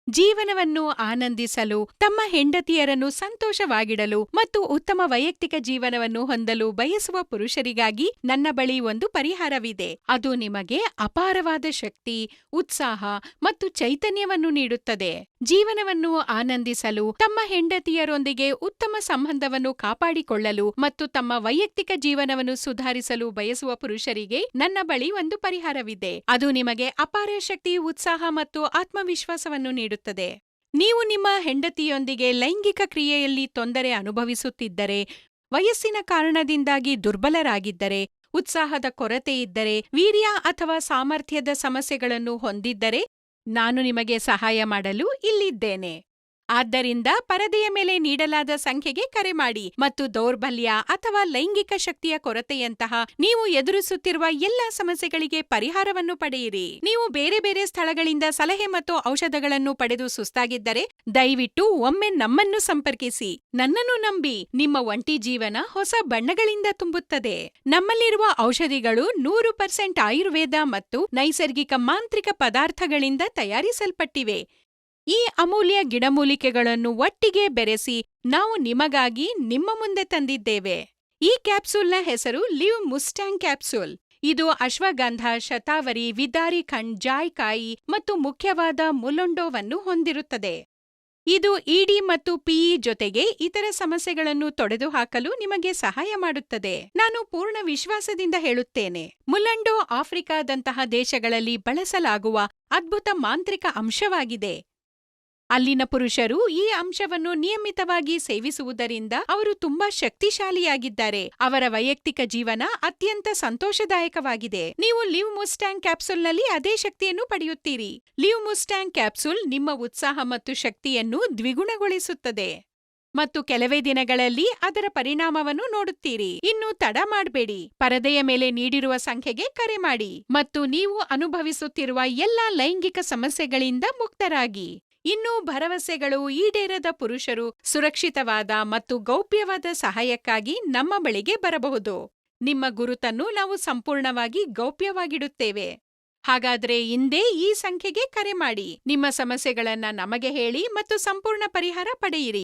ಜೀವನವನ್ನು ಆನಂದಿಸಲು, ತಮ್ಮ ಹೆಂಡತಿಯರನ್ನು ಸಂತೋಷವಾಗಿಡಲು ಮತ್ತು ಉತ್ತಮ ವೈಯಕ್ತಿಕ ಜೀವನವನ್ನು ಹೊಂದಲು ಬಯಸುವ ಪುರುಷರಿಗಾಗಿ ನನ್ನ ಬಳಿ ಒಂದು ಪರಿಹಾರವಿದೆ. ಅದು ನಿಮಗೆ ಅಪಾರವಾದ ಶಕ್ತಿ, ಉತ್ಸಾಹ ಮತ್ತು ಚೈತನ್ಯವನ್ನು ನೀಡುತ್ತದೆ. ಜೀವನವನ್ನು ಆನಂದಿಸಲು, ತಮ್ಮ ಹೆಂಡತಿಯರೊಂದಿಗೆ ಉತ್ತಮ ಸಂಬಂಧವನ್ನು ಕಾಪಾಡಿಕೊಳ್ಳಲು ಮತ್ತು ತಮ್ಮ ವೈಯಕ್ತಿಕ ಜೀವನವನ್ನು ಸುಧಾರಿಸಲು ಬಯಸುವ ಪುರುಷರಿಗೆ ನನ್ನ ಬಳಿ ಒಂದು ಪರಿಹಾರವಿದೆ. ಅದು ನಿಮಗೆ ಅಪಾರ ಶಕ್ತಿ, ಉತ್ಸಾಹ ಮತ್ತು ಆತ್ಮವಿಶ್ವಾಸವನ್ನು ನೀಡುತ್ತದೆ. ನೀವು ನಿಮ್ಮ ಹೆಂಡತಿಯೊಂದಿಗೆ ಲೈಂಗಿಕ ಕ್ರಿಯೆಯಲ್ಲಿ ತೊಂದರೆ ಅನುಭವಿಸುತ್ತಿದ್ದರೆ, ವಯಸ್ಸಿನ ಕಾರಣದಿಂದಾಗಿ ದುರ್ಬಲರಾಗಿದ್ದರೆ, ಉತ್ಸಾಹದ ಕೊರತೆ ಇದ್ದರೆ, ವೀರ್ಯ ಅಥವಾ ಸಾಮರ್ಥ್ಯದ ಸಮಸ್ಯೆಗಳನ್ನು ಹೊಂದಿದ್ದರೆ, ನಾನು ನಿಮಗೆ ಸಹಾಯ ಮಾಡಲು ಇಲ್ಲಿದ್ದೇನೆ. ಆದ್ದರಿಂದ ಪರದೆಯ ಮೇಲೆ ನೀಡಲಾದ ಸಂಖ್ಯೆಗೆ ಕರೆ ಮಾಡಿ ಮತ್ತು ದೌರ್ಬಲ್ಯ ಅಥವಾ ಲೈಂಗಿಕ ಶಕ್ತಿಯ ಕೊರತೆಯಂತಹ ನೀವು ಎದುರಿಸುತ್ತಿರುವ ಎಲ್ಲಾ ಸಮಸ್ಯೆಗಳಿಗೆ ಪರಿಹಾರವನ್ನು ಪಡೆಯಿರಿ. ನೀವು ಬೇರೆ ಬೇರೆ ಸ್ಥಳಗಳಿಂದ ಸಲಹೆ ಮತ್ತು ಔಷಧಗಳನ್ನು ಪಡೆದು ಸುಸ್ತಾಗಿದ್ದರೆ, ದಯವಿಟ್ಟು ಒಮ್ಮೆ ನಮ್ಮನ್ನು ಸಂಪರ್ಕಿಸಿ. ನನ್ನನ್ನು ನಂಬಿ, ನಿಮ್ಮ ಒಂಟಿ ಜೀವನ ಹೊಸ ಬಣ್ಣಗಳಿಂದ ತುಂಬುತ್ತದೆ. ನಮ್ಮಲ್ಲಿರುವ ಔಷಧಿಗಳು 100% ಆಯುರ್ವೇದ ಮತ್ತು ನೈಸರ್ಗಿಕ ಮಾಂತ್ರಿಕ ಪದಾರ್ಥಗಳಿಂದ ತಯಾರಿಸಲ್ಪಟ್ಟಿವೆ. ಈ ಅಮೂಲ್ಯ ಗಿಡಮೂಲಿಕೆಗಳನ್ನು ಒಟ್ಟಿಗೆ ಬೆರೆಸಿ ನಾವು ನಿಮಗಾಗಿ ನಿಮ್ಮ ಮುಂದೆ ತಂದಿದ್ದೇವೆ. ಈ ಕ್ಯಾಪ್ಸೂಲ್ನ ಹೆಸರು ಲಿವ್ ಮುಸ್ಟ್ಯಾಂಗ್ ಕ್ಯಾಪ್ಸೂಲ್. ಇದು ಅಶ್ವಗಂಧ, ಶತಾವರಿ, ವಿದಾರಿ ಖಂಡ್, ಜಾಯ್ಕಾಯಿ ಮತ್ತು ಮುಖ್ಯವಾದ ಮುಲೊಂಡೋವನ್ನು ಹೊಂದಿರುತ್ತದೆ. ಇದು ಇಡಿ ಮತ್ತು ಪಿಇ ಜೊತೆಗೆ ಇತರ ಸಮಸ್ಯೆಗಳನ್ನು ತೊಡೆದುಹಾಕಲು ನಿಮಗೆ ಸಹಾಯ ಮಾಡುತ್ತದೆ. ನಾನು ಪೂರ್ಣ ವಿಶ್ವಾಸದಿಂದ ಹೇಳುತ್ತೇನೆ, ಮುಲೊಂಡೋ ಆಫ್ರಿಕಾದಂತಹ ದೇಶಗಳಲ್ಲಿ ಬಳಸಲಾಗುವ ಅದ್ಭುತ ಮಾಂತ್ರಿಕ ಅಂಶವಾಗಿದೆ. ಅಲ್ಲಿನ ಪುರುಷರು ಈ ಅಂಶವನ್ನು ನಿಯಮಿತವಾಗಿ ಸೇವಿಸುವುದರಿಂದ ಅವರು ತುಂಬಾ ಶಕ್ತಿಶಾಲಿಯಾಗಿದ್ದಾರೆ. ಅವರ ವೈಯಕ್ತಿಕ ಜೀವನ ಅತ್ಯಂತ ಸಂತೋಷದಾಯಕವಾಗಿದೆ. ನೀವು ಲಿವ್ ಮುಸ್ಟ್ಯಾಂಗ್ ಕ್ಯಾಪ್ಸೂಲ್ನಲ್ಲಿ ಅದೇ ಶಕ್ತಿಯನ್ನು ಪಡೆಯುತ್ತೀರಿ. ಲಿವ್ ಮುಸ್ಟ್ಯಾಂಗ್ ಕ್ಯಾಪ್ಸೂಲ್ ನಿಮ್ಮ ಉತ್ಸಾಹ ಮತ್ತು ಶಕ್ತಿಯನ್ನು ದ್ವಿಗುಣಗೊಳಿಸುತ್ತದೆ ಮತ್ತು ಕೆಲವೇ ದಿನಗಳಲ್ಲಿ ಅದರ ಪರಿಣಾಮವನ್ನು ನೋಡುತ್ತೀರಿ. ಇನ್ನು ತಡ ಮಾಡಬೇಡಿ, ಪರದೆಯ ಮೇಲೆ ನೀಡಿರುವ ಸಂಖ್ಯೆಗೆ ಕರೆ ಮಾಡಿ ಮತ್ತು ನೀವು ಅನುಭವಿಸುತ್ತಿರುವ ಎಲ್ಲಾ ಲೈಂಗಿಕ ಸಮಸ್ಯೆಗಳಿಂದ ಮುಕ್ತರಾಗಿ. ಇನ್ನೂ ಭರವಸೆಗಳು ಈಡೇರದ ಪುರುಷರು ಸುರಕ್ಷಿತವಾದ ಮತ್ತು ಗೌಪ್ಯವಾದ ಸಹಾಯಕ್ಕಾಗಿ ನಮ್ಮ ಬಳಿಗೆ ಬರಬಹುದು. ನಿಮ್ಮ ಗುರುತನ್ನು ನಾವು ಸಂಪೂರ್ಣವಾಗಿ ಗೌಪ್ಯವಾಗಿಡುತ್ತೇವೆ. ಹಾಗಾದ್ರೆ ಇಂದೇ ಈ ಸಂಖ್ಯೆಗೆ ಕರೆ ಮಾಡಿ, ನಿಮ್ಮ ಸಮಸ್ಯೆಗಳನ್ನ ನಮಗೆ ಹೇಳಿ ಮತ್ತು ಸಂಪೂರ್ಣ ಪರಿಹಾರ ಪಡೆಯಿರಿ.